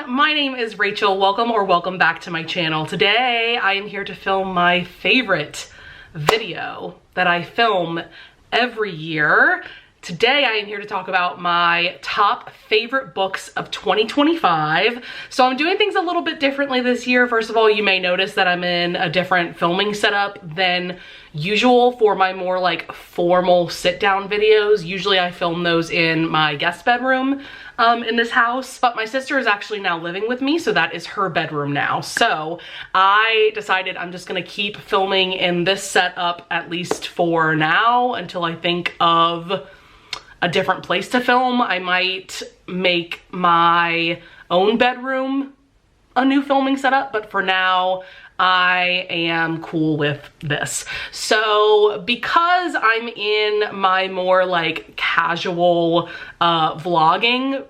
my name is Rachel. Welcome back to my channel. Today I am here to film my favorite video that I film every year. Today I am here to talk about my top favorite books of 2025. So I'm doing things a little bit differently this year. First of all, you may notice that I'm in a different filming setup than usual for my more like formal sit down videos. Usually I film those in my guest bedroom in this house, but my sister is actually now living with me, so that is her bedroom now. So I decided I'm just gonna keep filming in this setup at least for now until I think of a different place to film. I might make my own bedroom a new filming setup, but for now I am cool with this. So because I'm in my more like casual vlogging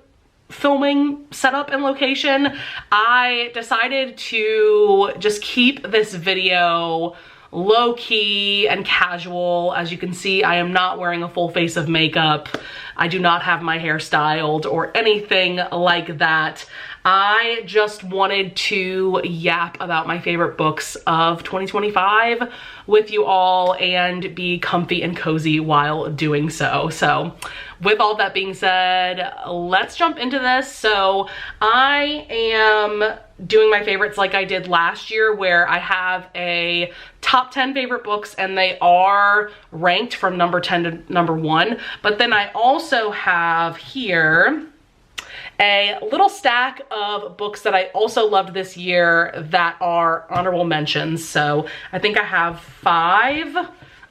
filming setup and location, I decided to just keep this video low-key and casual. As you can see, I am not wearing a full face of makeup. I do not have my hair styled or anything like that. I just wanted to yap about my favorite books of 2025 with you all and be comfy and cozy while doing so. So with all that being said, let's jump into this. So I am doing my favorites like I did last year, where I have a top 10 favorite books and they are ranked from number 10 to number 1. But then I also have here a little stack of books that I also loved this year that are honorable mentions. So I think I have 5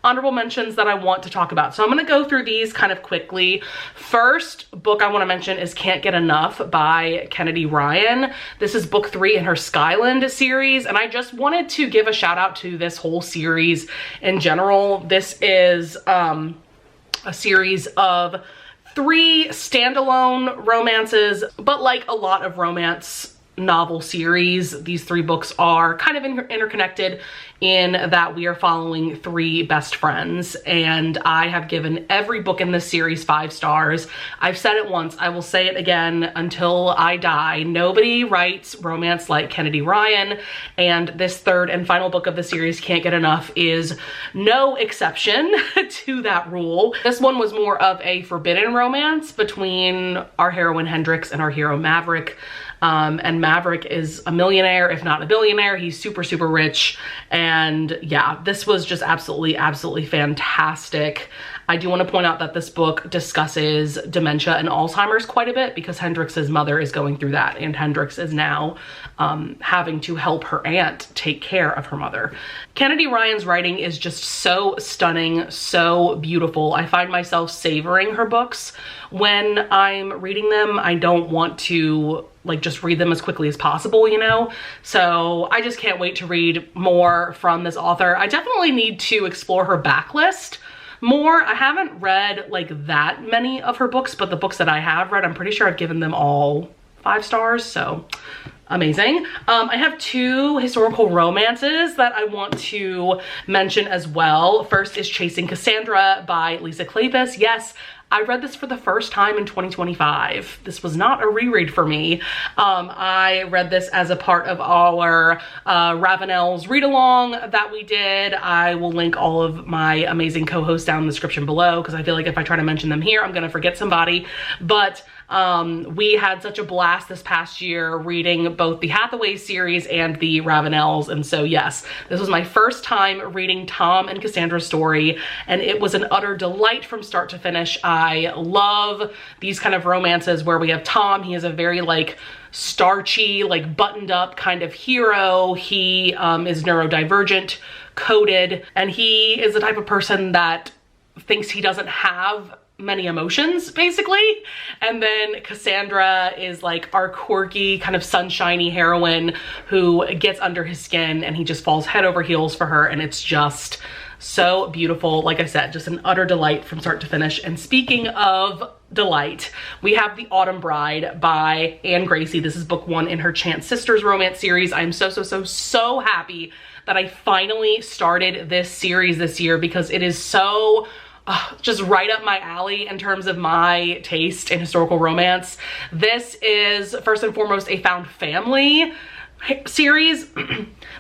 honorable mentions that I want to talk about. So I'm gonna go through these kind of quickly. First book I wanna mention is Can't Get Enough by Kennedy Ryan. This is book 3 in her Skyland series, and I just wanted to give a shout out to this whole series in general. This is a series of 3 standalone romances, but like a lot of romance novel series, these 3 books are kind of interconnected in that we are following 3 best friends, and I have given every book in this series 5 stars. I've said it once, I will say it again until I die. Nobody writes romance like Kennedy Ryan, and this 3rd and final book of the series, Can't Get Enough, is no exception to that rule. This one was more of a forbidden romance between our heroine Hendrix and our hero Maverick. And Maverick is a millionaire, if not a billionaire. He's super, super rich. And yeah, this was just absolutely fantastic. I do want to point out that this book discusses dementia and Alzheimer's quite a bit because Hendrix's mother is going through that, and Hendrix is now having to help her aunt take care of her mother. Kennedy Ryan's writing is just so stunning, so beautiful. I find myself savoring her books when I'm reading them. I don't want to like just read them as quickly as possible, you know? So I just can't wait to read more from this author. I definitely need to explore her backlist more. I haven't read like that many of her books, but the books that I have read, I'm pretty sure I've given them all 5 stars, so amazing. I have 2 historical romances that I want to mention as well. First is Chasing Cassandra by Lisa Kleypas. Yes, I read this for the first time in 2025. This was not a reread for me. I read this as a part of our Ravenel's read-along that we did. I will link all of my amazing co-hosts down in the description below because I feel like if I try to mention them here, I'm gonna forget somebody. But we had such a blast this past year reading both the Hathaway series and the Ravenels, and so yes, this was my first time reading Tom and Cassandra's story, and it was an utter delight from start to finish. I love these kind of romances where we have Tom. He is a very like starchy, like buttoned up kind of hero. He is neurodivergent, coded, and he is the type of person that thinks he doesn't have many emotions, basically. And then Cassandra is like our quirky kind of sunshiny heroine who gets under his skin, and he just falls head over heels for her, and it's just so beautiful. Like I said, just an utter delight from start to finish. And speaking of delight, we have The Autumn Bride by Anne Gracie. This is book 1 in her Chance Sisters romance series. I'm so happy that I finally started this series this year because it is so just right up my alley in terms of my taste in historical romance. This is first and foremost a found family series.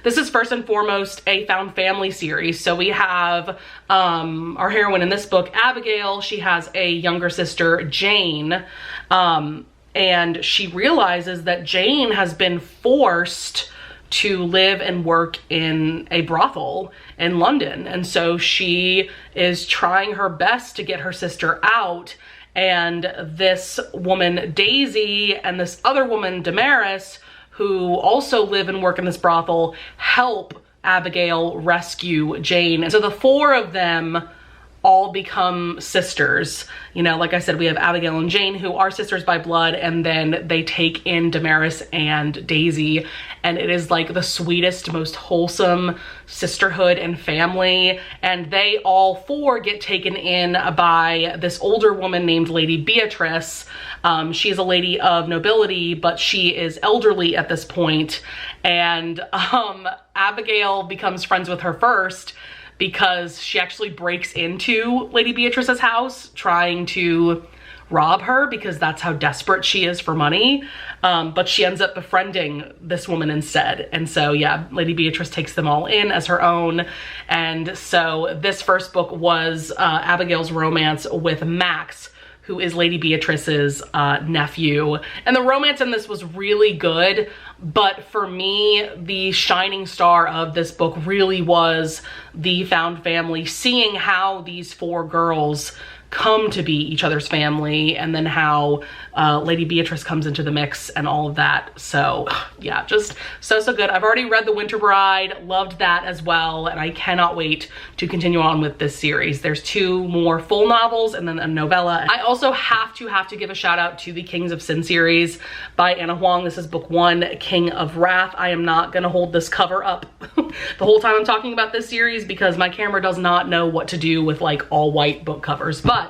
This is first and foremost a found family series. So we have our heroine in this book, Abigail. She has a younger sister, Jane, and she realizes that Jane has been forced to live and work in a brothel in London. And so she is trying her best to get her sister out. And this woman, Daisy, and this other woman, Damaris, who also live and work in this brothel, help Abigail rescue Jane. And so the four of them all become sisters. You know, like I said, we have Abigail and Jane, who are sisters by blood, and then they take in Damaris and Daisy, and it is like the sweetest, most wholesome sisterhood and family. And they all four get taken in by this older woman named Lady Beatrice. She's a lady of nobility, but she is elderly at this point. And Abigail becomes friends with her first, because she actually breaks into Lady Beatrice's house trying to rob her, because that's how desperate she is for money. But she ends up befriending this woman instead. And so yeah, Lady Beatrice takes them all in as her own. And so this first book was Abigail's romance with Max, who is Lady Beatrice's nephew. And the romance in this was really good, but for me, the shining star of this book really was the found family, seeing how these four girls come to be each other's family, and then how Lady Beatrice comes into the mix and all of that. So yeah, just so good. I've already read The Winter Bride, loved that as well, and I cannot wait to continue on with this series. There's 2 more full novels and then a novella. I also have to give a shout out to the Kings of Sin series by Anna Huang. This is book 1, King of Wrath. I am not gonna hold this cover up the whole time I'm talking about this series, because my camera does not know what to do with like all white book covers. But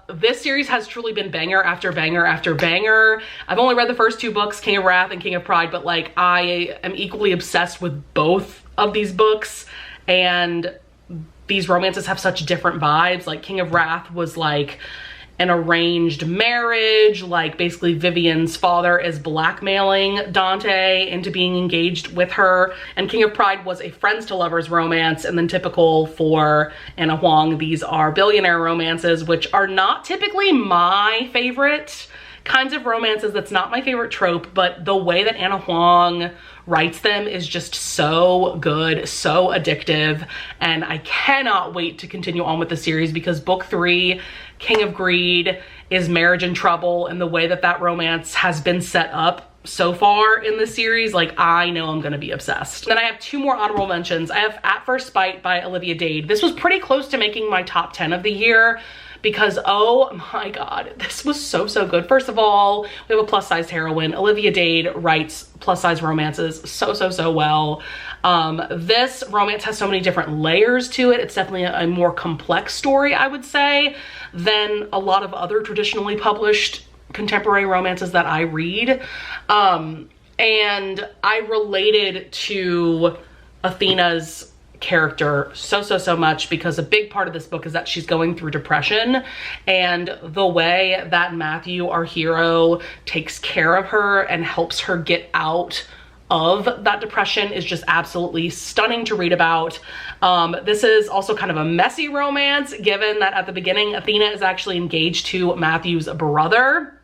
this series has truly been banger after banger after banger. I've only read the first 2 books, King of Wrath and King of Pride, but like I am equally obsessed with both of these books, and these romances have such different vibes. Like King of Wrath was like an arranged marriage, like basically Vivian's father is blackmailing Dante into being engaged with her, and King of Pride was a friends to lovers romance. And then typical for Anna Huang, these are billionaire romances, which are not typically my favorite kinds of romances. That's not my favorite trope, but the way that Anna Huang writes them is just so good, so addictive, and I cannot wait to continue on with the series, because book 3, King of Greed, is marriage in trouble, and the way that that romance has been set up so far in the series, like I know I'm gonna be obsessed. Then I have 2 more honorable mentions. I have At First Bite by Olivia Dade. This was pretty close to making my top 10 of the year, because oh my god, this was so good. First of all, we have a plus-sized heroine. Olivia Dade writes plus-size romances so well. This romance has so many different layers to it. It's definitely a more complex story, I would say, than a lot of other traditionally published contemporary romances that I read. And I related to Athena's character so much, because a big part of this book is that she's going through depression, and the way that Matthew, our hero, takes care of her and helps her get out of that depression is just absolutely stunning to read about. This is also kind of a messy romance, given that at the beginning Athena is actually engaged to Matthew's brother,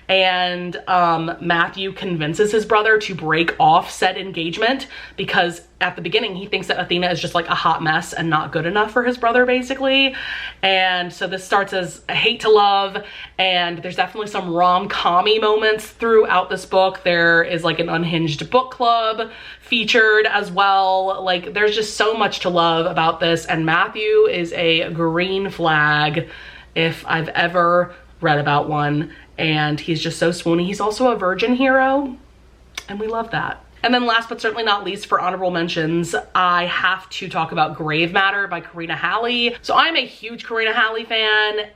and Matthew convinces his brother to break off said engagement, because at the beginning he thinks that Athena is just like a hot mess and not good enough for his brother, basically. And so this starts as a hate to love, and there's definitely some rom-com-y moments throughout this book. There is like an unhinged book club featured as well. Like there's just so much to love about this, and Matthew is a green flag if I've ever read about one. And he's just so swoony. He's also a virgin hero, and we love that. And then last but certainly not least, for honorable mentions, I have to talk about Grave Matter by Karina Halley. So I'm a huge Karina Halley fan.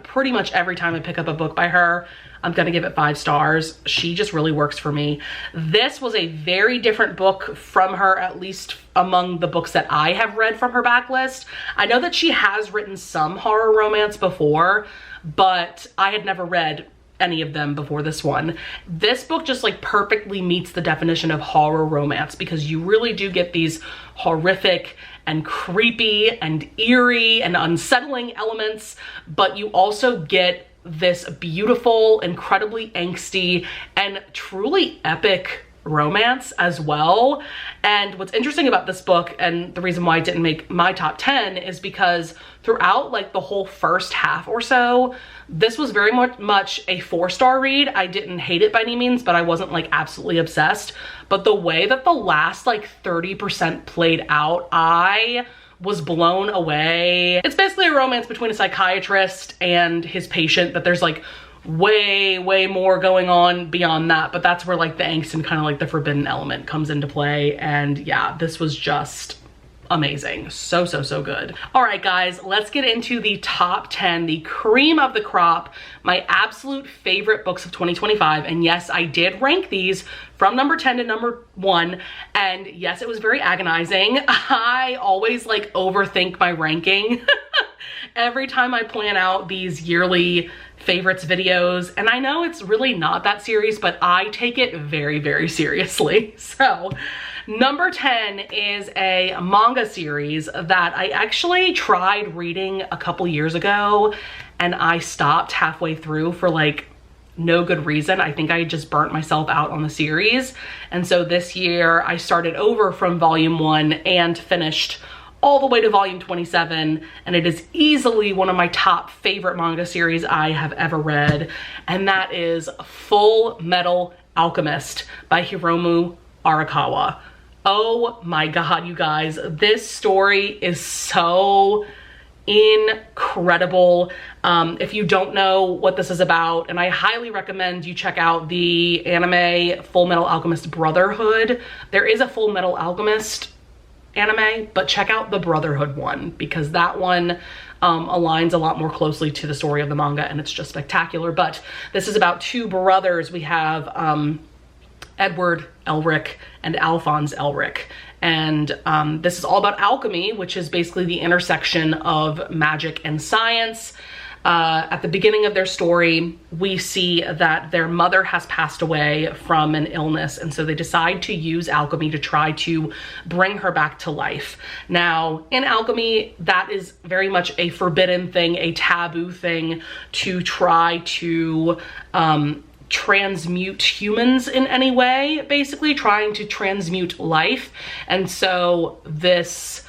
Pretty much every time I pick up a book by her, I'm gonna give it 5 stars. She just really works for me. This was a very different book from her, at least among the books that I have read from her backlist. I know that she has written some horror romance before, but I had never read any of them before this one. This book just like perfectly meets the definition of horror romance, because you really do get these horrific and creepy and eerie and unsettling elements, but you also get this beautiful, incredibly angsty, and truly epic romance as well. And what's interesting about this book, and the reason why it didn't make my top 10, is because throughout like the whole first half or so, this was very much a 4-star read. I didn't hate it by any means, but I wasn't like absolutely obsessed. But the way that the last like 30% played out, I was blown away. It's basically a romance between a psychiatrist and his patient, but there's like way more going on beyond that. But that's where like the angst and kind of like the forbidden element comes into play. And yeah, this was just amazing. So good. All right, guys, let's get into the top 10, the cream of the crop, my absolute favorite books of 2025. And yes, I did rank these from number 10 to number 1. And yes, it was very agonizing. I always like overthink my ranking every time I plan out these yearly favorites videos. And I know it's really not that serious, but I take it very seriously. So number 10 is a manga series that I actually tried reading a couple years ago, and I stopped halfway through for like no good reason. I think I just burnt myself out on the series. And so this year I started over from volume 1 and finished all the way to volume 27, and it is easily one of my top favorite manga series I have ever read, and that is Full Metal Alchemist by Hiromu Arakawa. Oh my god, you guys, this story is so incredible. If you don't know what this is about, and I highly recommend you check out the anime Full Metal Alchemist Brotherhood. There is a Full Metal Alchemist anime, but check out the Brotherhood one, because that one aligns a lot more closely to the story of the manga, and it's just spectacular. But this is about 2 brothers. We have Edward Elric and Alphonse Elric, and this is all about alchemy, which is basically the intersection of magic and science. At the beginning of their story, we see that their mother has passed away from an illness, and so they decide to use alchemy to try to bring her back to life. Now, in alchemy, that is very much a forbidden thing, a taboo thing, to try to transmute humans in any way, basically trying to transmute life. And so this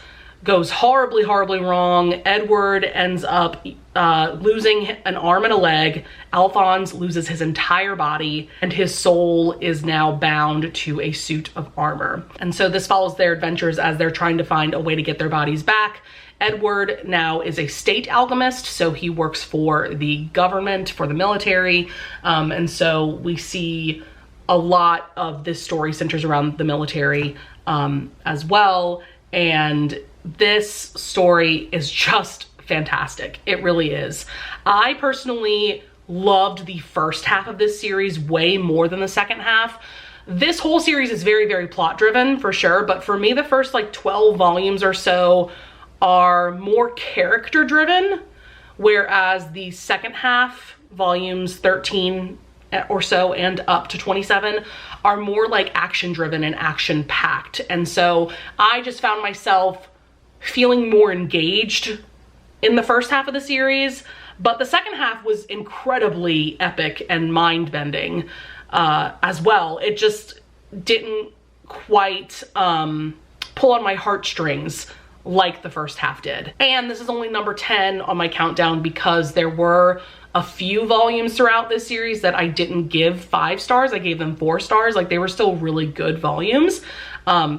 goes horribly wrong. Edward ends up losing an arm and a leg. Alphonse loses his entire body, and his soul is now bound to a suit of armor. And so this follows their adventures as they're trying to find a way to get their bodies back. Edward now is a state alchemist, so he works for the government, for the military. And so we see a lot of this story centers around the military as well. And this story is just fantastic. It really is. I personally loved the first half of this series way more than the second half. This whole series is very plot driven for sure, but for me the first like 12 volumes or so are more character driven, whereas the second half, volumes 13 or so and up to 27, are more like action driven and action packed. And so I just found myself feeling more engaged in the first half of the series, but the second half was incredibly epic and mind-bending as well. It just didn't quite pull on my heartstrings like the first half did. And this is only number 10 on my countdown because there were a few volumes throughout this series that I didn't give 5 stars. I gave them 4 stars. Like, they were still really good volumes.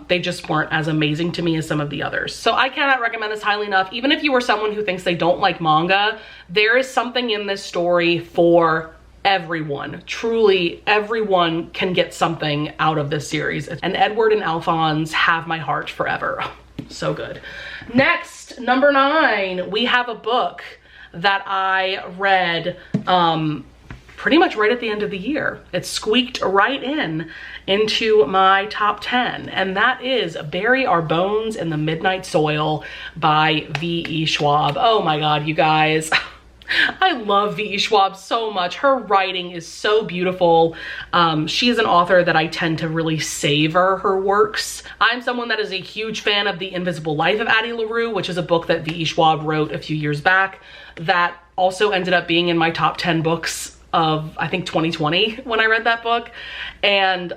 They just weren't as amazing to me as some of the others. So I cannot recommend this highly enough. Even if you are someone who thinks they don't like manga, there is something in this story for everyone, truly everyone can get something out of this series. And Edward and Alphonse have my heart forever. So good. Next, number 9, we have a book that I read pretty much right at the end of the year. It squeaked right into my top 10, and that is Bury Our Bones in the Midnight Soil by V.E. Schwab. Oh my God, you guys. I love V.E. Schwab so much. Her writing is so beautiful. She is an author that I tend to really savor her works. I'm someone that is a huge fan of The Invisible Life of Addie LaRue, which is a book that V.E. Schwab wrote a few years back that also ended up being in my top 10 books of, I think, 2020 when I read that book. And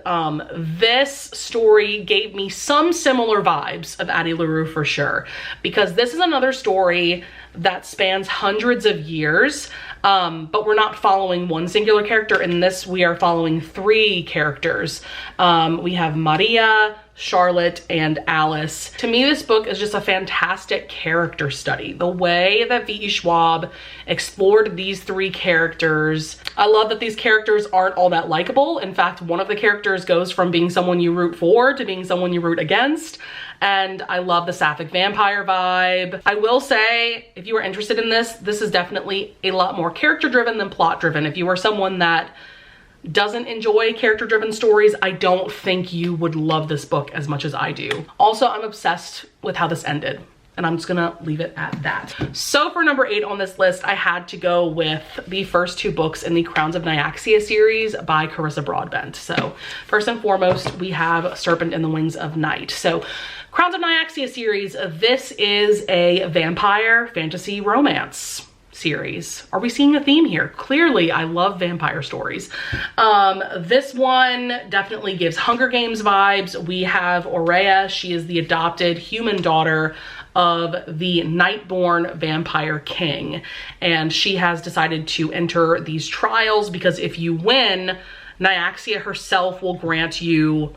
this story gave me some similar vibes of Addie LaRue for sure, because this is another story that spans hundreds of years, but we're not following one singular character. In this, we are following 3 characters. We have Maria, Charlotte, and Alice. To me, this book is just a fantastic character study. The way that V.E. Schwab explored these 3 characters. I love that these characters aren't all that likable. In fact, one of the characters goes from being someone you root for to being someone you root against. And I love the sapphic vampire vibe. I will say, if you are interested in this, this is definitely a lot more character driven than plot driven. If you are someone that doesn't enjoy character-driven stories, I don't think you would love this book as much as I do. Also, I'm obsessed with how this ended, and I'm just gonna leave it at that. So for number 8 on this list, I had to go with the first 2 books in the Crowns of Nyaxia series by Carissa Broadbent. So first and foremost, we have Serpent in the Wings of Night. So Crowns of Nyaxia series, this is a vampire fantasy romance series. Are we seeing a theme here? Clearly, I love vampire stories. This one definitely gives Hunger Games vibes. We have Aurea. She is the adopted human daughter of the Nightborn vampire king, and she has decided to enter these trials because if you win, Nyaxia herself will grant you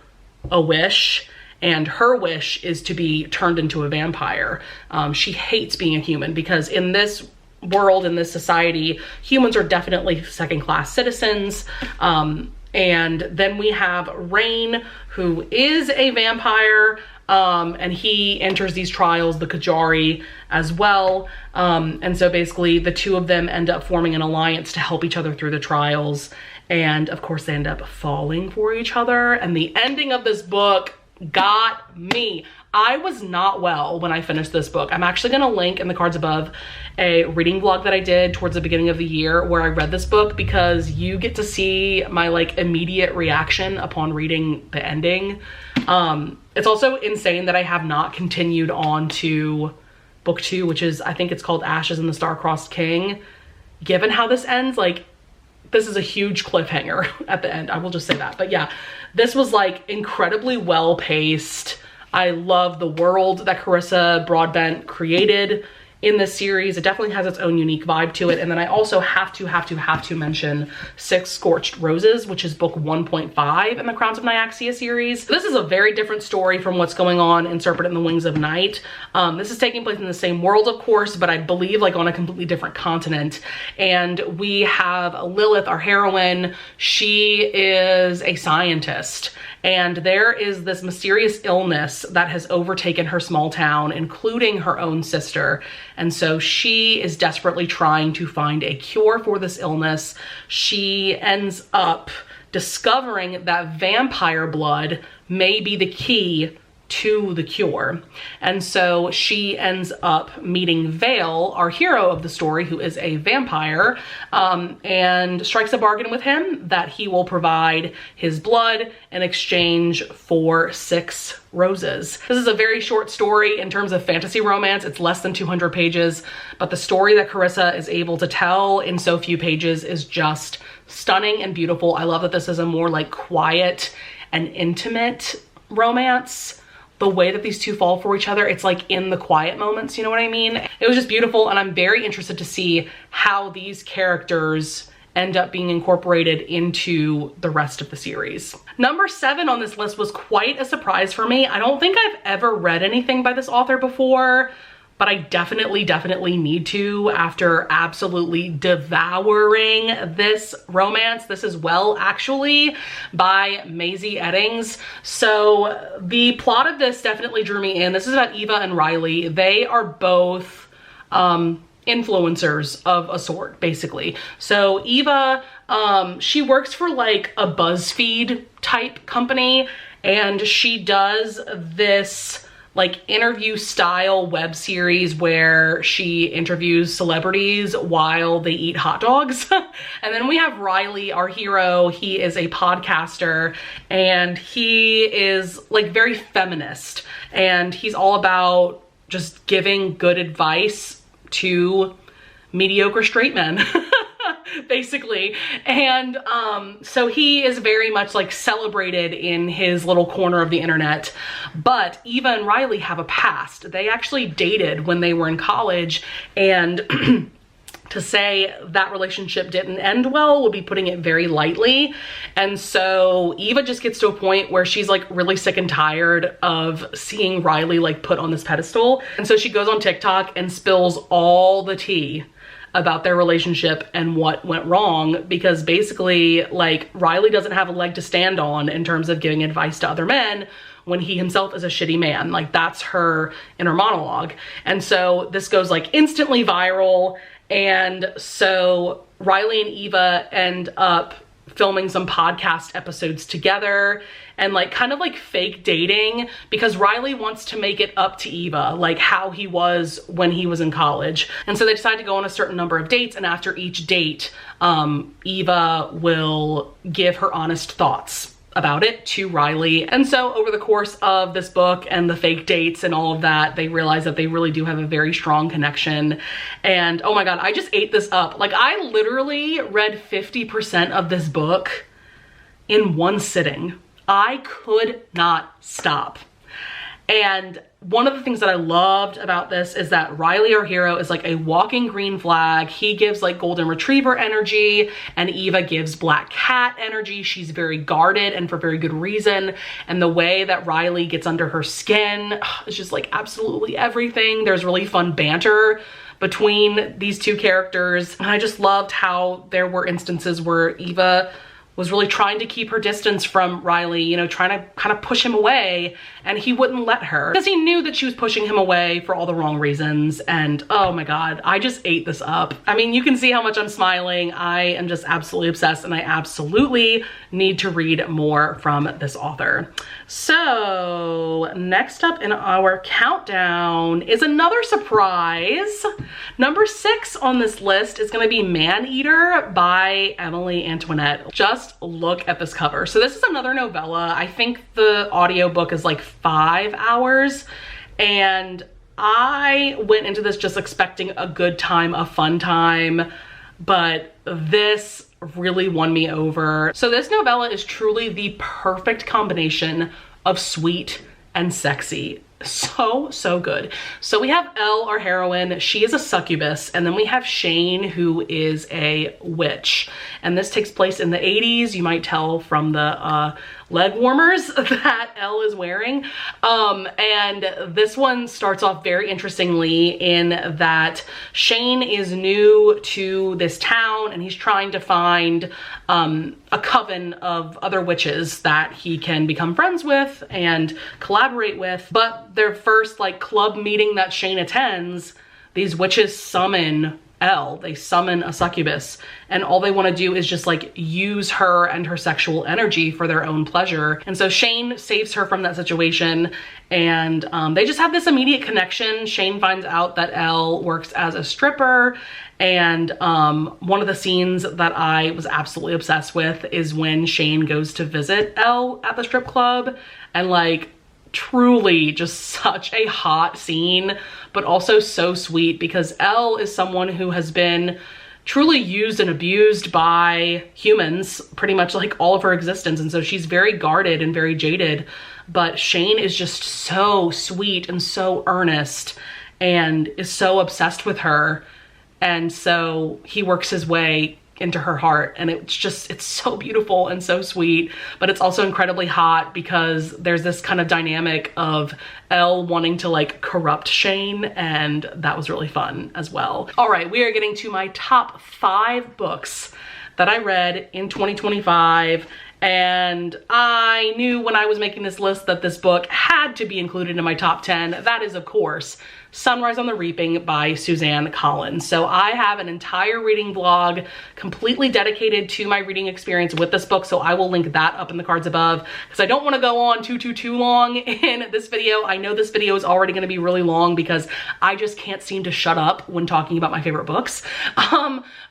a wish, and her wish is to be turned into a vampire. She hates being a human because in this world, in this society, humans are definitely second-class citizens. And then we have Rain, who is a vampire, and he enters these trials, the Kajari, as well. And so basically the 2 of them end up forming an alliance to help each other through the trials. And of course they end up falling for each other. And the ending of this book got me. I was not well when I finished this book. I'm actually gonna link in the cards above a reading vlog that I did towards the beginning of the year where I read this book, because you get to see my like immediate reaction upon reading the ending. It's also insane that I have not continued on to book 2, which is, I think it's called Ashes and the Star-Crossed King. Given how this ends, like, this is a huge cliffhanger at the end. I will just say that. But yeah, this was like incredibly well paced. I love the world that Carissa Broadbent created in this series. It definitely has its own unique vibe to it. And then I also have to mention 6 Scorched Roses, which is book 1.5 in the Crowns of Nyaxia series. This is a very different story from what's going on in Serpent in the Wings of Night. This is taking place in the same world, of course, but I believe like on a completely different continent. And we have Lilith, our heroine. She is a scientist, and there is this mysterious illness that has overtaken her small town, including her own sister. And so she is desperately trying to find a cure for this illness. She ends up discovering that vampire blood may be the key to the cure. And so she ends up meeting Vale, our hero of the story, who is a vampire, and strikes a bargain with him that he will provide his blood in exchange for 6 roses. This is a very short story in terms of fantasy romance. It's less than 200 pages, but the story that Carissa is able to tell in so few pages is just stunning and beautiful. I love that this is a more like quiet and intimate romance. The way that these 2 fall for each other, it's like in the quiet moments, you know what I mean? It was just beautiful, and I'm very interested to see how these characters end up being incorporated into the rest of the series. Number 7 on this list was quite a surprise for me. I don't think I've ever read anything by this author before, but I definitely need to after absolutely devouring this romance. This is Well Actually by Maisie Eddings. So the plot of this definitely drew me in. This is about Eva and Riley. They are both influencers of a sort, basically. So Eva, she works for like a BuzzFeed type company, and she does this like interview style web series where she interviews celebrities while they eat hot dogs. And then we have Riley, our hero. He is a podcaster, and he is like very feminist, and he's all about just giving good advice to mediocre straight men. Basically. And so he is very much like celebrated in his little corner of the internet. But Eva and Riley have a past. They actually dated when they were in college, and to say that relationship didn't end well would be putting it very lightly. And so Eva just gets to a point where she's like really sick and tired of seeing Riley like put on this pedestal. And so she goes on TikTok and spills all the tea about their relationship and what went wrong, because basically like Riley doesn't have a leg to stand on in terms of giving advice to other men when he himself is a shitty man. Like that's her inner monologue. And so this goes like instantly viral. And so Riley and Eva end up filming some podcast episodes together and like kind of like fake dating, because Riley wants to make it up to Eva, like how he was when he was in college. And so they decide to go on a certain number of dates, and after each date, Eva will give her honest thoughts about it to Riley. And so over the course of this book and the fake dates and all of that, they realize that they really do have a very strong connection. And oh my God, I just ate this up. Like I literally read 50% of this book in one sitting. I could not stop. And one of the things that I loved about this is that Riley, our hero, is like a walking green flag. He gives like golden retriever energy, and Eva gives black cat energy. She's very guarded, and for very good reason. And the way that Riley gets under her skin is just like absolutely everything. There's really fun banter between these two characters. And I just loved how there were instances where Eva was really trying to keep her distance from Riley, you know, trying to kind of push him away, and he wouldn't let her because he knew that she was pushing him away for all the wrong reasons. And oh my God, I just ate this up. I mean, you can see how much I'm smiling. I am just absolutely obsessed, and I absolutely need to read more from this author. So next up in our countdown is another surprise. Number 6 on this list is going to be Man-Eater by Emily Antoinette. Just look at this cover. So this is another novella. I think the audiobook is like 5 hours, and I went into this just expecting a good time, a fun time, but this really won me over. So this novella is truly the perfect combination of sweet and sexy. So good. So we have Elle, our heroine. She is a succubus, and then we have Shane, who is a witch. And this takes place in the 80s. You might tell from the leg warmers that Elle is wearing. And this one starts off very interestingly in that Shane is new to this town, and he's trying to find a coven of other witches that he can become friends with and collaborate with. But their first like club meeting that Shane attends, these witches summon Elle. They summon a succubus, and all they want to do is just like use her and her sexual energy for their own pleasure. And so Shane saves her from that situation, and they just have this immediate connection. Shane finds out that Elle works as a stripper, and one of the scenes that I was absolutely obsessed with is when Shane goes to visit Elle at the strip club, and like truly just such a hot scene, but also so sweet, because Elle is someone who has been truly used and abused by humans pretty much like all of her existence. And so she's very guarded and very jaded, but Shane is just so sweet and so earnest and is so obsessed with her. And so he works his way into her heart, and it's so beautiful and so sweet, but it's also incredibly hot because there's this kind of dynamic of Elle wanting to like corrupt Shane, and that was really fun as well. All right, we are getting to my top 5 books that I read in 2025. And I knew when I was making this list that this book had to be included in my top 10. That is, of course, Sunrise on the Reaping by Suzanne Collins. So I have an entire reading vlog completely dedicated to my reading experience with this book. So I will link that up in the cards above because I don't want to go on too long in this video. I know this video is already going to be really long because I just can't seem to shut up when talking about my favorite books.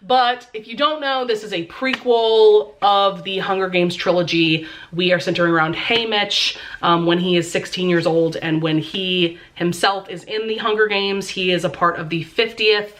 But if you don't know, this is a prequel of the Hunger Games trilogy. We are centering around Haymitch when he is 16 years old, and when he himself is in the Hunger Games, he is a part of the 50th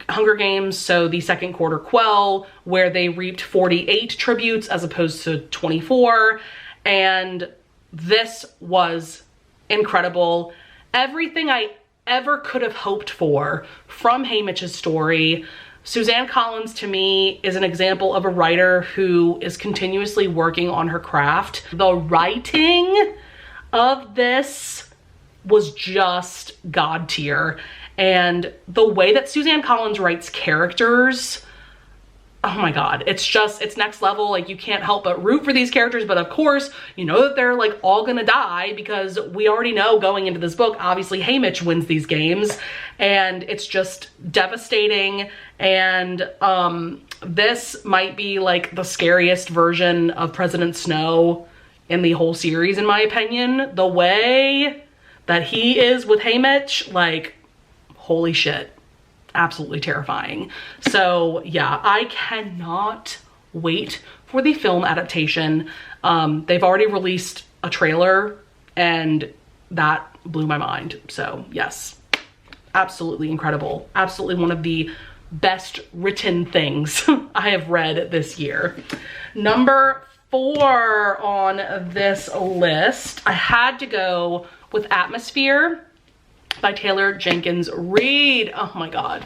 Hunger Games, so the second quarter quell, where they reaped 48 tributes as opposed to 24, and this was incredible. Everything I ever could have hoped for from Haymitch's story. Suzanne Collins, to me, is an example of a writer who is continuously working on her craft. The writing of this was just God tier. And the way that Suzanne Collins writes characters, oh my God, it's next level. Like, you can't help but root for these characters, but of course, you know that they're like all gonna die because we already know going into this book, obviously Haymitch wins these games, and it's just devastating. And this might be like the scariest version of President Snow in the whole series, in my opinion. The way that he is with Haymitch, like, holy shit. Absolutely terrifying. So yeah, I cannot wait for the film adaptation. They've already released a trailer and that blew my mind. So yes, absolutely incredible. Absolutely one of the best written things I have read this year. Number 4 on this list, I had to go with Atmosphere by Taylor Jenkins Reid. Oh my God.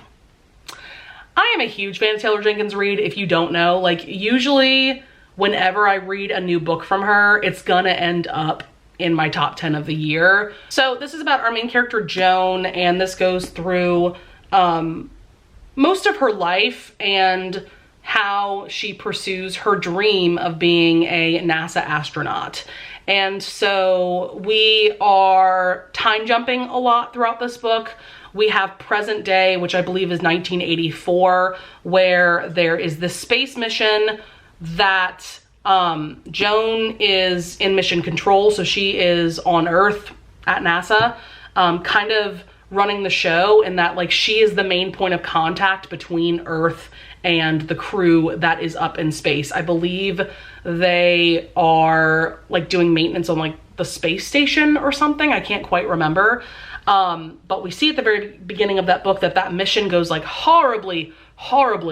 I am a huge fan of Taylor Jenkins Reid. If you don't know, like, usually whenever I read a new book from her, it's gonna end up in my top 10 of the year. So this is about our main character, Joan, and this goes through most of her life and how she pursues her dream of being a NASA astronaut. And so we are time jumping a lot throughout this book. We have present day, which I believe is 1984, where there is this space mission that Joan is in mission control. So she is on Earth at NASA, kind of running the show, in that, like, she is the main point of contact between Earth and the crew that is up in space. I believe they are like doing maintenance on like the space station or something. I can't quite remember. But we see at the very beginning of that book that mission goes like horribly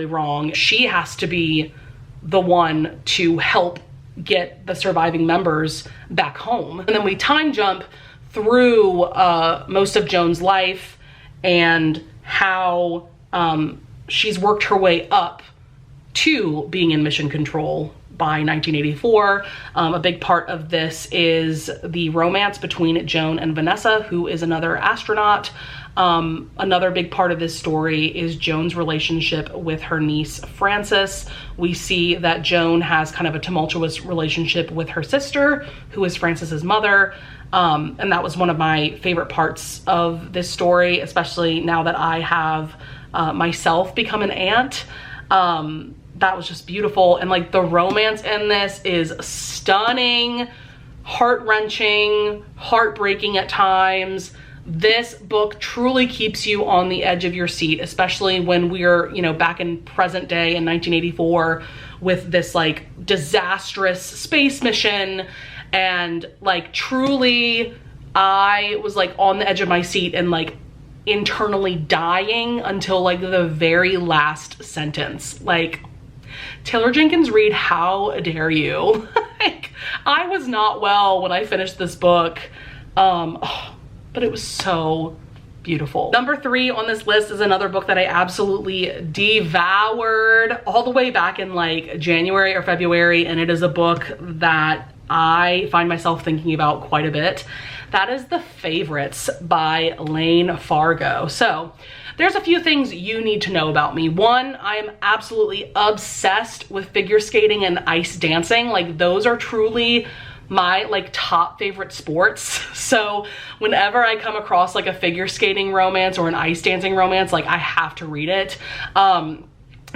wrong. She has to be the one to help get the surviving members back home. And then we time jump through most of Joan's life and how she's worked her way up to being in mission control by 1984. A big part of this is the romance between Joan and Vanessa, who is another astronaut. Another big part of this story is Joan's relationship with her niece, Frances. We see that Joan has kind of a tumultuous relationship with her sister, who is Frances's mother. And that was one of my favorite parts of this story, especially now that I have myself become an aunt. That was just beautiful. And like, the romance in this is stunning, heart-wrenching, heartbreaking at times. This book truly keeps you on the edge of your seat, especially when we're, you know, back in present day in 1984 with this like disastrous space mission. And like, truly, I was like on the edge of my seat and like internally dying until like the very last sentence. Like, Taylor Jenkins Reid, how dare you? Like, I was not well when I finished this book, but it was so beautiful. Number 3 on this list is another book that I absolutely devoured all the way back in like January or February, and it is a book that I find myself thinking about quite a bit. That is The Favorites by Lane Fargo. So there's a few things you need to know about me. One, I am absolutely obsessed with figure skating and ice dancing. Like, those are truly my like top favorite sports. So whenever I come across like a figure skating romance or an ice dancing romance, like I have to read it. And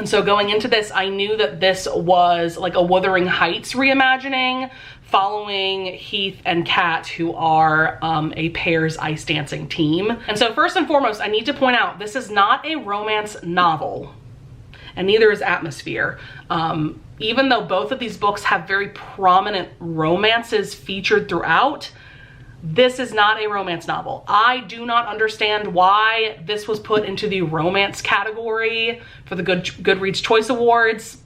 so going into this, I knew that this was like a Wuthering Heights reimagining, following Heath and Kat, who are a pairs ice dancing team. And so first and foremost, I need to point out, this is not a romance novel, and neither is Atmosphere. Even though both of these books have very prominent romances featured throughout, this is not a romance novel. I do not understand why this was put into the romance category for the Goodreads Choice Awards.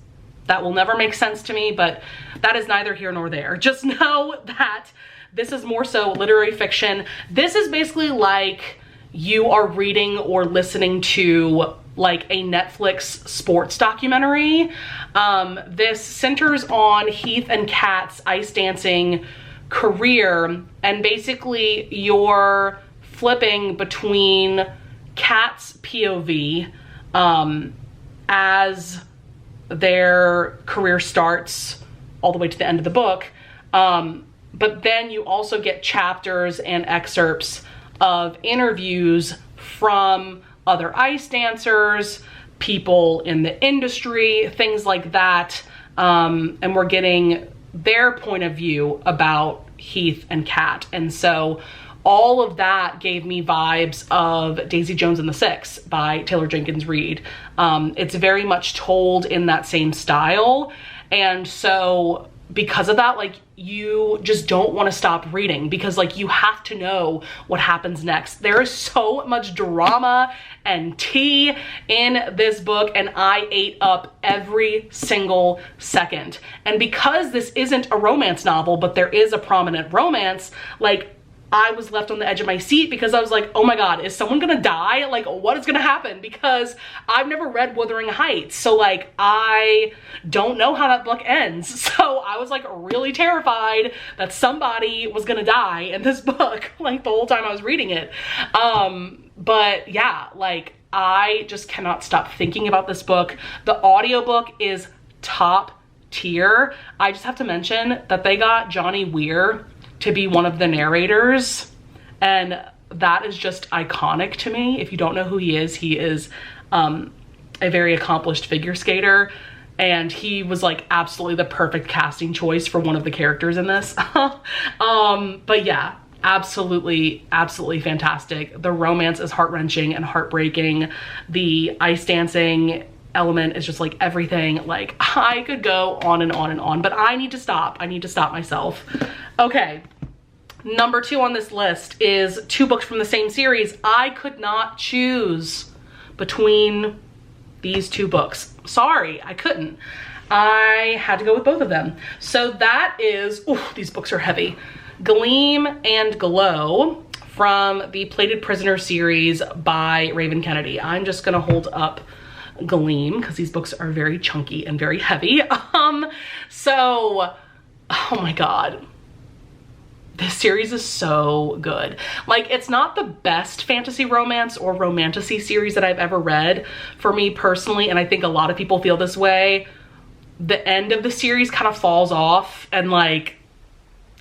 That will never make sense to me, but that is neither here nor there. Just know that this is more so literary fiction. This is basically like you are reading or listening to like a Netflix sports documentary. This centers on Heath and Kat's ice dancing career, and basically you're flipping between Kat's POV as their career starts all the way to the end of the book. But then you also get chapters and excerpts of interviews from other ice dancers, people in the industry, things like that. And we're getting their point of view about Heath and Kat. And so all of that gave me vibes of Daisy Jones and the Six by Taylor Jenkins Reid. It's very much told in that same style. And so because of that, like, you just don't want to stop reading, because like you have to know what happens next. There is so much drama and tea in this book, and I ate up every single second. And because this isn't a romance novel, but there is a prominent romance, like, I was left on the edge of my seat because I was like, oh my God, is someone gonna die? Like, what is gonna happen? Because I've never read Wuthering Heights. So like, I don't know how that book ends. So I was like really terrified that somebody was gonna die in this book, like the whole time I was reading it. But yeah, like, I just cannot stop thinking about this book. The audiobook is top tier. I just have to mention that they got Johnny Weir to be one of the narrators, and that is just iconic to me. If you don't know who he is a very accomplished figure skater, and he was like absolutely the perfect casting choice for one of the characters in this. But yeah, absolutely fantastic. The romance is heart-wrenching and heartbreaking. The ice dancing element is just like everything. Like, I could go on and on and on, but I need to stop. I need to stop myself. Okay, number 2 on this list is 2 books from the same series. I could not choose between these 2 books. Sorry, I couldn't. I had to go with both of them. So that is, oh, these books are heavy. Gleam and Glow from the Plated Prisoner series by Raven Kennedy. I'm just gonna hold up Gleam because these books are very chunky and very heavy. So, oh my God. This series is so good. Like, it's not the best fantasy romance or romantasy series that I've ever read for me personally, and I think a lot of people feel this way. The end of the series kind of falls off and like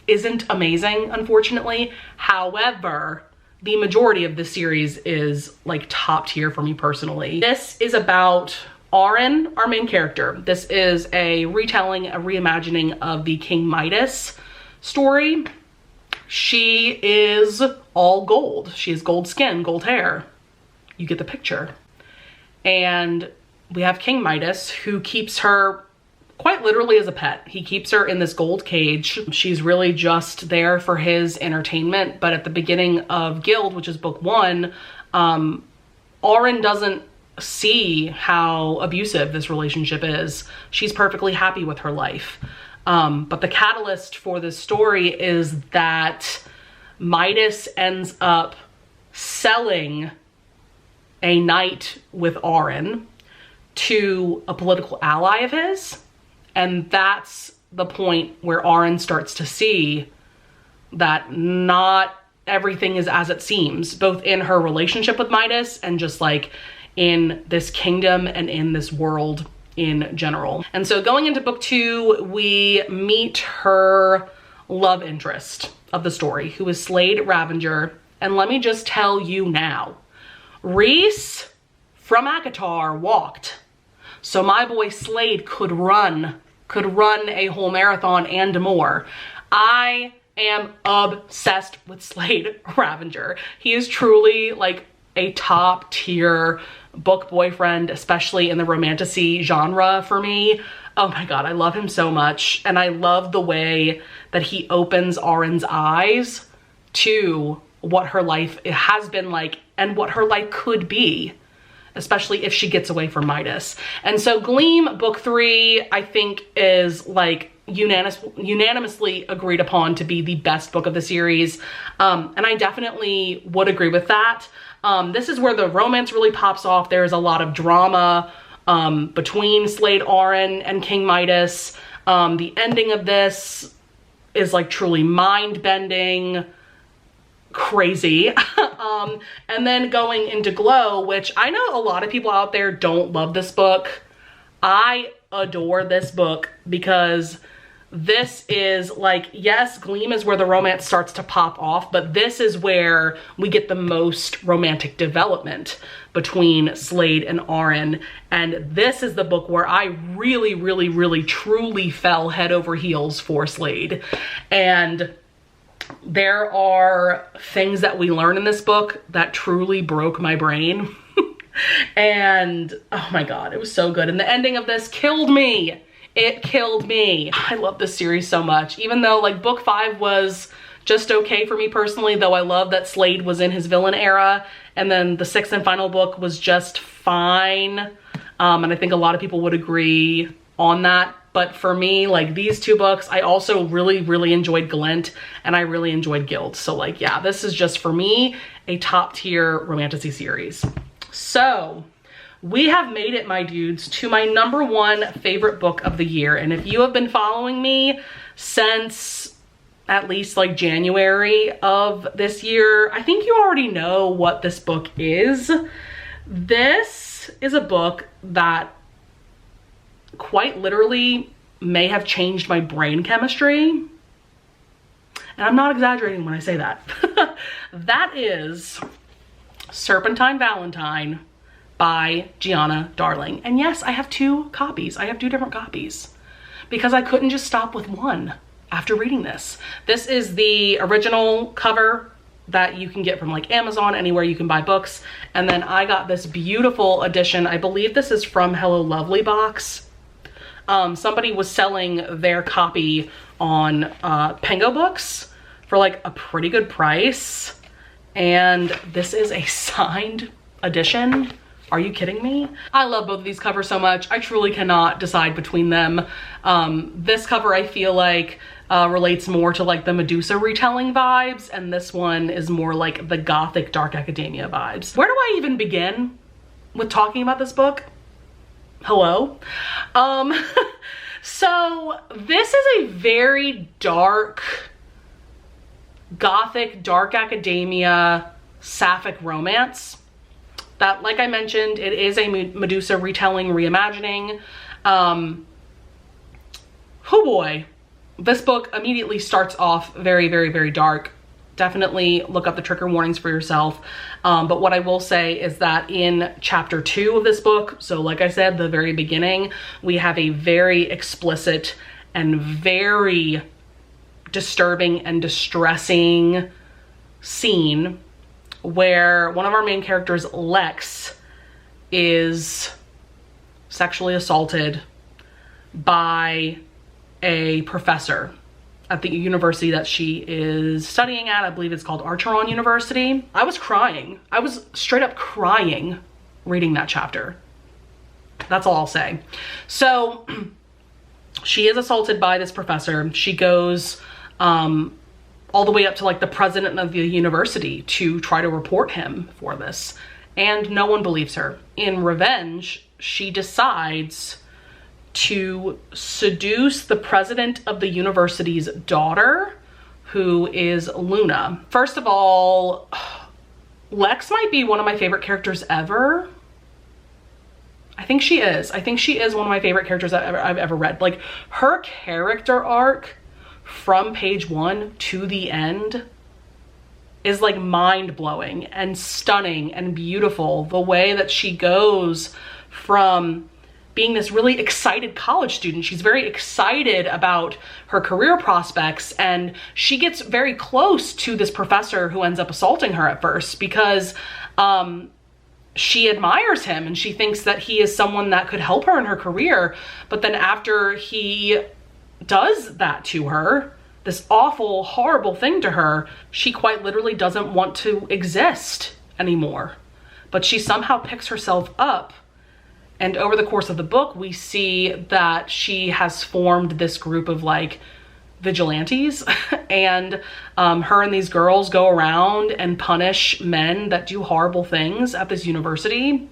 isn't amazing, unfortunately. However, the majority of the series is like top tier for me personally. This is about Auren, our main character. This is a retelling, a reimagining of the King Midas story. She is all gold. She has gold skin, gold hair. You get the picture. And we have King Midas, who keeps her quite literally as a pet. He keeps her in this gold cage. She's really just there for his entertainment. But at the beginning of Guild, which is book 1, Auren doesn't see how abusive this relationship is. She's perfectly happy with her life. But the catalyst for this story is that Midas ends up selling a night with Auren to a political ally of his. And that's the point where Auren starts to see that not everything is as it seems, both in her relationship with Midas and just like in this kingdom and in this world in general. And so going into book 2, we meet her love interest of the story, who is Slade Ravenger. And let me just tell you now, Rhys from Akatar walked. So my boy Slade could run a whole marathon and more. I am obsessed with Slade Ravenger. He is truly like a top tier book boyfriend, especially in the romantasy genre for me. Oh my God, I love him so much. And I love the way that he opens Auren's eyes to what her life has been like and what her life could be, especially if she gets away from Midas. And so Gleam book 3, I think, is like unanimously agreed upon to be the best book of the series. And I definitely would agree with that. This is where the romance really pops off. There's a lot of drama between Slade Auren and King Midas. The ending of this is like truly mind-bending, crazy. And then going into Glow, which I know a lot of people out there don't love this book. I adore this book because this is like, yes, Gleam is where the romance starts to pop off, but this is where we get the most romantic development between Slade and Auren. And this is the book where I really, truly fell head over heels for Slade. And there are things that we learn in this book that truly broke my brain. And oh my God, it was so good. And the ending of this killed me. It killed me. I love this series so much, even though like book 5 was just okay for me personally, though I love that Slade was in his villain era. And then the 6th and final book was just fine. And I think a lot of people would agree on that. But for me, like these 2 books, I also really enjoyed Glint and I really enjoyed Guild. So like, yeah, this is just for me a top tier romantasy series. So we have made it, my dudes, to my #1 favorite book of the year. And if you have been following me since at least like January of this year, I think you already know what this book is. This is a book that quite literally may have changed my brain chemistry. And I'm not exaggerating when I say that. That is Serpentine Valentine by Gianna Darling. And yes, I have 2 copies. I have 2 different copies because I couldn't just stop with one after reading this. This is the original cover that you can get from like Amazon, anywhere you can buy books. And then I got this beautiful edition. I believe this is from Hello Lovely Box. Somebody was selling their copy on Pengo Books for like a pretty good price. And this is a signed edition. Are you kidding me? I love both of these covers so much. I truly cannot decide between them. This cover I feel like relates more to like the Medusa retelling vibes, and this one is more like the gothic dark academia vibes. Where do I even begin with talking about this book? Hello? So this is a very dark, gothic, dark academia, sapphic romance that, like I mentioned, it is a Medusa retelling, reimagining. Oh boy, this book immediately starts off very dark. Definitely look up the trigger warnings for yourself. But what I will say is that in chapter 2 of this book, so like I said, the very beginning, we have a very explicit and very disturbing and distressing scene where one of our main characters, Lex, is sexually assaulted by a professor at the university that she is studying at. I believe it's called Archeron University. I was crying. I was straight up crying reading that chapter. That's all I'll say. So she is assaulted by this professor. She goes all the way up to like the president of the university to try to report him for this. And no one believes her. In revenge, she decides to seduce the president of the university's daughter, who is Luna. First of all, Lex might be one of my favorite characters ever. I think she is. I think she is one of my favorite characters I've ever read. Like, her character arc from page 1 to the end is like mind-blowing and stunning and beautiful. The way that she goes from being this really excited college student. She's very excited about her career prospects, and she gets very close to this professor who ends up assaulting her at first because she admires him and she thinks that he is someone that could help her in her career. But then after he does that to her, this awful, horrible thing to her, she quite literally doesn't want to exist anymore. But she somehow picks herself up. And over the course of the book, we see that she has formed this group of like vigilantes and her and these girls go around and punish men that do horrible things at this university.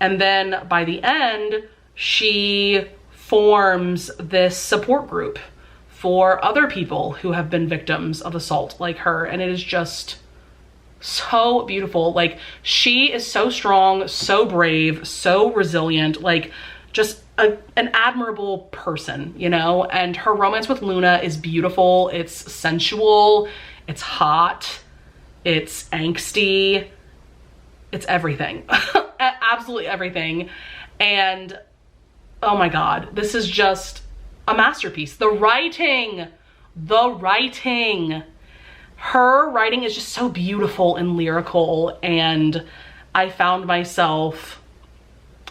And then by the end, she forms this support group for other people who have been victims of assault like her. And it is just so beautiful. Like, she is so strong, so brave, so resilient, like just an admirable person, you know? And her romance with Luna is beautiful. It's sensual, it's hot, it's angsty, it's everything. Absolutely everything. And oh my God, this is just a masterpiece. The writing, her writing is just so beautiful and lyrical, and I found myself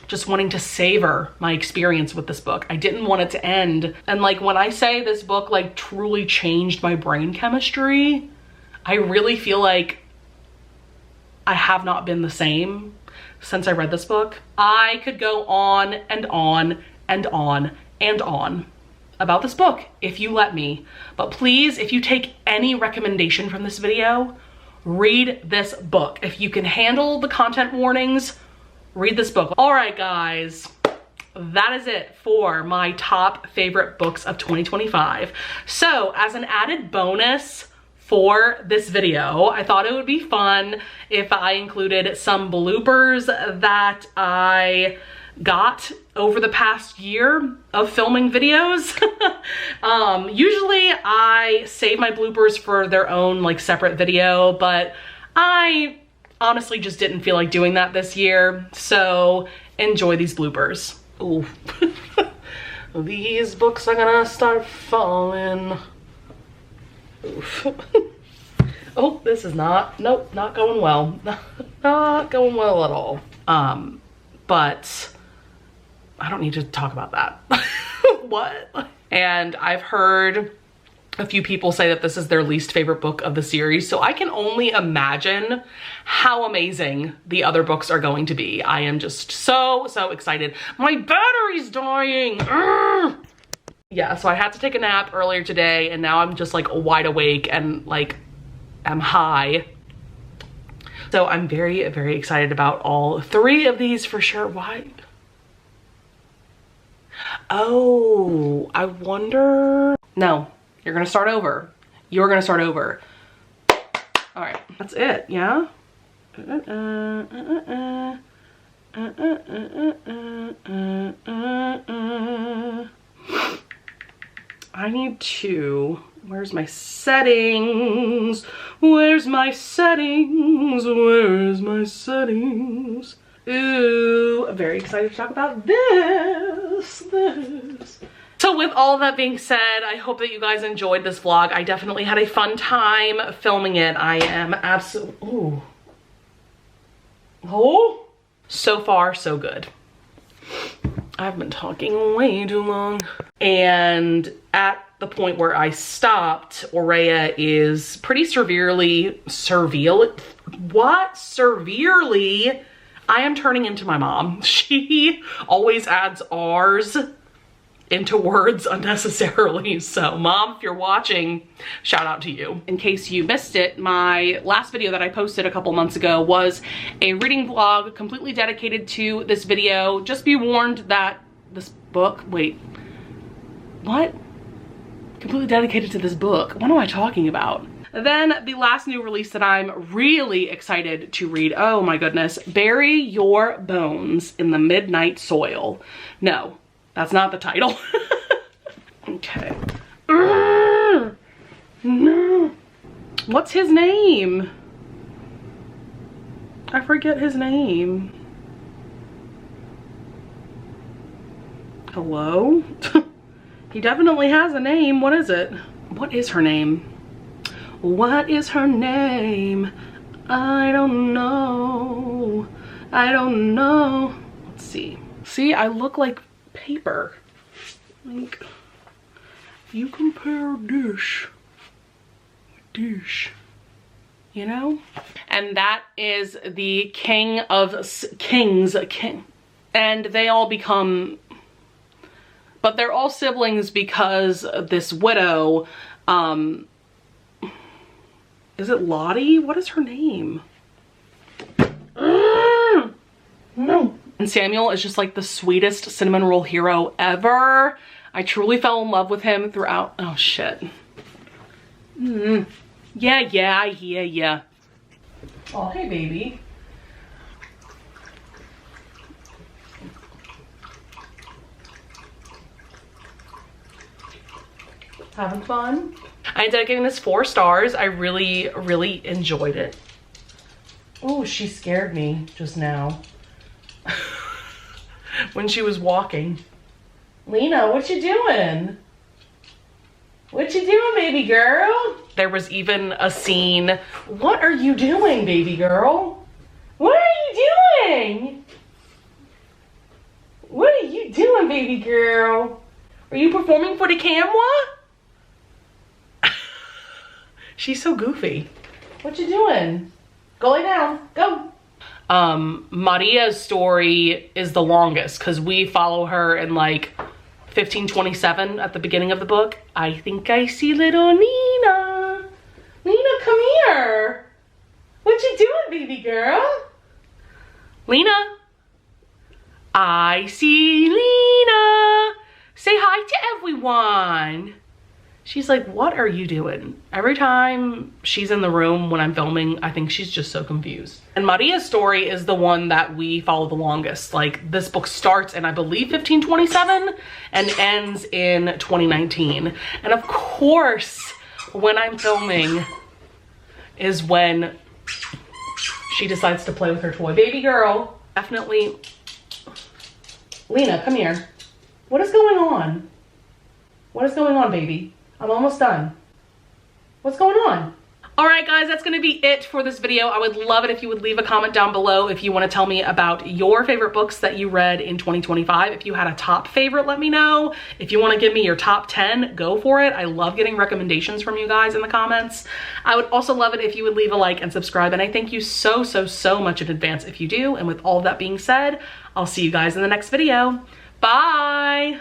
just wanting to savor my experience with this book. I didn't want it to end. And like, when I say this book like truly changed my brain chemistry, I really feel like I have not been the same since I read this book. I could go on and on and on and on about this book if you let me. But please, if you take any recommendation from this video, read this book. If you can handle the content warnings, read this book. All right, guys, that is it for my top favorite books of 2025. So as an added bonus for this video, I thought it would be fun if I included some bloopers that I got over the past year of filming videos. Usually I save my bloopers for their own like separate video, but I honestly just didn't feel like doing that this year. So enjoy these bloopers. Ooh. These books are gonna start falling. Oof. Oh, this is not going well. Not going well at all. But I don't need to talk about that. What? And I've heard a few people say that this is their least favorite book of the series, so I can only imagine how amazing the other books are going to be. I am just so excited. My battery's dying. Urgh. Yeah, so I had to take a nap earlier today, and now I'm just like wide awake and like I'm high. So I'm very excited about all 3 of these for sure. Why? Oh, I wonder. No, you're gonna start over. You're gonna start over. All right, that's it, yeah? I need to, where's my settings? Where's my settings? Where's my settings? Ooh, I'm very excited to talk about this. So with all that being said, I hope that you guys enjoyed this vlog. I definitely had a fun time filming it. I am absolutely, ooh. Oh, so far so good. I've been talking way too long. And at the point where I stopped, Aurea is pretty severely, I am turning into my mom. She always adds R's into words unnecessarily. So Mom, if you're watching, shout out to you. In case you missed it, my last video that I posted a couple months ago was a reading vlog completely dedicated to this video. Just be warned that this book, wait, what? Completely dedicated to this book. What am I talking about? Then the last new release that I'm really excited to read, oh my goodness, Bury Your Bones in the Midnight Soil. No, that's not the title. Okay. No. What's his name? I forget his name. Hello? He definitely has a name. What is it? What is her name? What is her name? I don't know. I don't know. Let's see. See, I look like paper. Like, if you compare dish with dish, you know? And that is the King of Kings. And they all become, but they're all siblings because this widow, is it Lottie? What is her name? No. And Samuel is just like the sweetest cinnamon roll hero ever. I truly fell in love with him throughout. Oh shit. Yeah. Oh, hey baby. Having fun? I ended up giving this 4 stars. I really, really enjoyed it. Oh, she scared me just now. When she was walking. Lena, what you doing? What you doing, baby girl? There was even a scene. What are you doing, baby girl? What are you doing? What are you doing, baby girl? Are you performing for the camera? She's so goofy. What you doing? Go lay down, go. Maria's story is the longest because we follow her in like 1527 at the beginning of the book. I think I see little Nina. Lena, come here. What you doing, baby girl? Lena. I see Lena. Say hi to everyone. She's like, what are you doing? Every time she's in the room when I'm filming, I think she's just so confused. And Maria's story is the one that we follow the longest. Like, this book starts in, I believe, 1527 and ends in 2019. And of course, when I'm filming is when she decides to play with her toy. Baby girl, definitely. Lena, come here. What is going on? What is going on, baby? I'm almost done. What's going on? All right, guys, that's gonna be it for this video. I would love it if you would leave a comment down below if you wanna tell me about your favorite books that you read in 2025. If you had a top favorite, let me know. If you wanna give me your top 10, go for it. I love getting recommendations from you guys in the comments. I would also love it if you would leave a like and subscribe, and I thank you so much in advance if you do. And with all that being said, I'll see you guys in the next video. Bye.